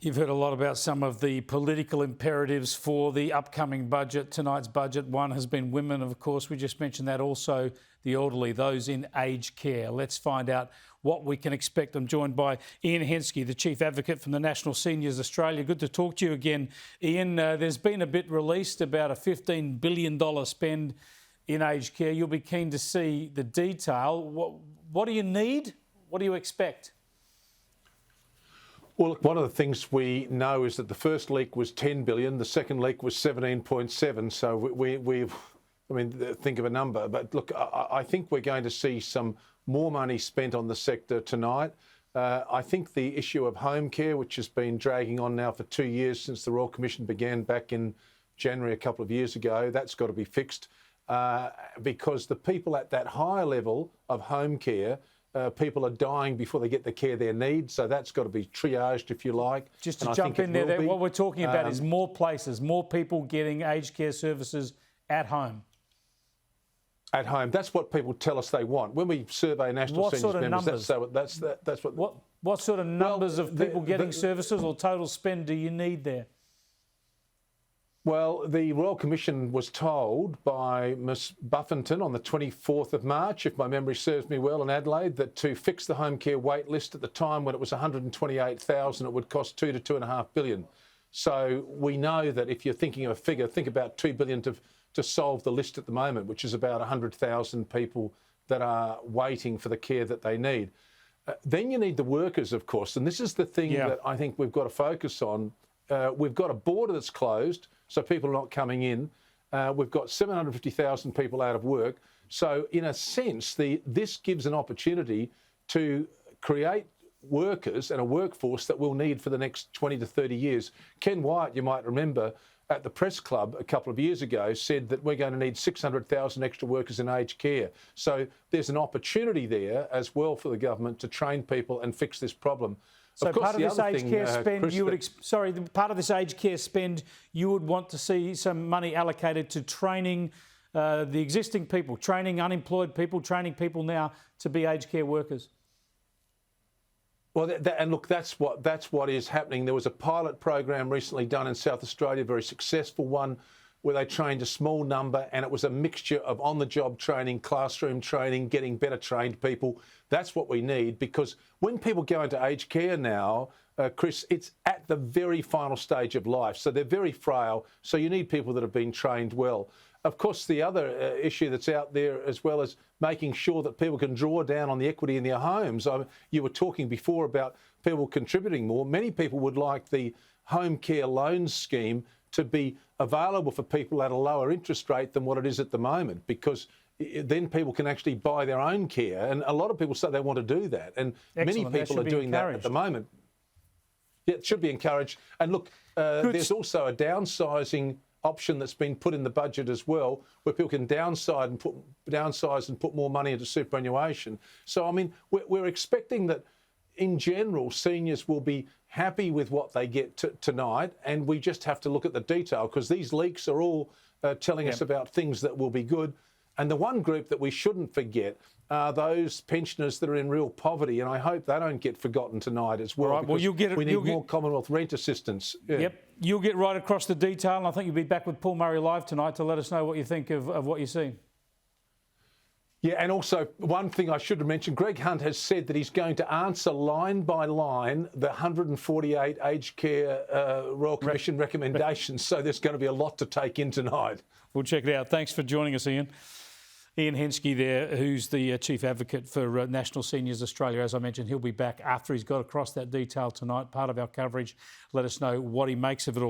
You've heard a lot about some of the political imperatives for the upcoming budget. Tonight's budget, one has been women, of course. We just mentioned that. Also, the elderly, those in aged care. Let's find out what we can expect. I'm joined by Ian Henschke, the Chief Advocate from the National Seniors Australia. Good to talk to you again, Ian. There's been a bit released about a $15 billion spend in aged care. You'll be keen to see the detail. What do you need? What do you expect? Well, look, one of the things we know is that the first leak was 10 billion, the second leak was 17.7. So we've, I mean, think of a number. But look, I think we're going to see some more money spent on the sector tonight. I think the issue of home care, which has been dragging on now for 2 years since the Royal Commission began back in January a couple of years ago, that's got to be fixed because the people at that higher level of home care, people are dying before they get the care they need, so that's got to be triaged, if you like. Just to jump in there, what we're talking about is more places, more people getting aged care services at home. At home, that's what people tell us they want. When we survey national seniors members, that's what. What sort of numbers of people getting services or total spend do you need there? Well, the Royal Commission was told by Ms Buffington on the 24th of March, if my memory serves me well, in Adelaide, that to fix the home care wait list at the time when it was 128,000, it would cost $2 to $2.5 billion. So we know that if you're thinking of a figure, think about $2 billion to solve the list at the moment, which is about 100,000 people that are waiting for the care that they need. Then you need the workers, of course, and this is the thing that I think we've got to focus on. We've got a border that's closed, so people are not coming in. We've got 750,000 people out of work. So in a sense, this gives an opportunity to create workers and a workforce that we'll need for the next 20 to 30 years. Ken Wyatt, you might remember, at the press club a couple of years ago said that we're going to need 600,000 extra workers in aged care. So there's an opportunity there as well for the government to train people and fix this problem. So part of this aged care spend, part of this aged care spend, you would want to see some money allocated to training the existing people, training unemployed people, training people now to be aged care workers. Well, and look, that's what is happening. There was a pilot program recently done in South Australia, a very successful one, where they trained a small number, and it was a mixture of on-the-job training, classroom training, getting better trained people. That's what we need, because when people go into aged care now, Chris, it's at the very final stage of life, so they're very frail, so you need people that have been trained well. Of course, the other issue that's out there as well is making sure that people can draw down on the equity in their homes. You were talking before about people contributing more. Many people would like the home care loan scheme to be available for people at a lower interest rate than what it is at the moment, because then people can actually buy their own care. And a lot of people say they want to do that. And many people are doing that at the moment. Yeah, it should be encouraged. And look, there's also a downsizing option that's been put in the budget as well, where people can downsize and put more money into superannuation. So, I mean, we're expecting that in general, seniors will be happy with what they get tonight, and we just have to look at the detail, because these leaks are all telling us about things that will be good. And the one group that we shouldn't forget are those pensioners that are in real poverty, and I hope they don't get forgotten tonight as well. Right, well, we need more Commonwealth rent assistance. Yeah. Yep, you'll get right across the detail, and I think you'll be back with Paul Murray live tonight to let us know what you think of what you see. Yeah, and also one thing I should have mentioned, Greg Hunt has said that he's going to answer line by line the 148 aged care Royal Commission recommendations, so there's going to be a lot to take in tonight. We'll check it out. Thanks for joining us, Ian. Ian Henschke there, who's the Chief Advocate for National Seniors Australia. As I mentioned, he'll be back after he's got across that detail tonight. Part of our coverage. Let us know what he makes of it all.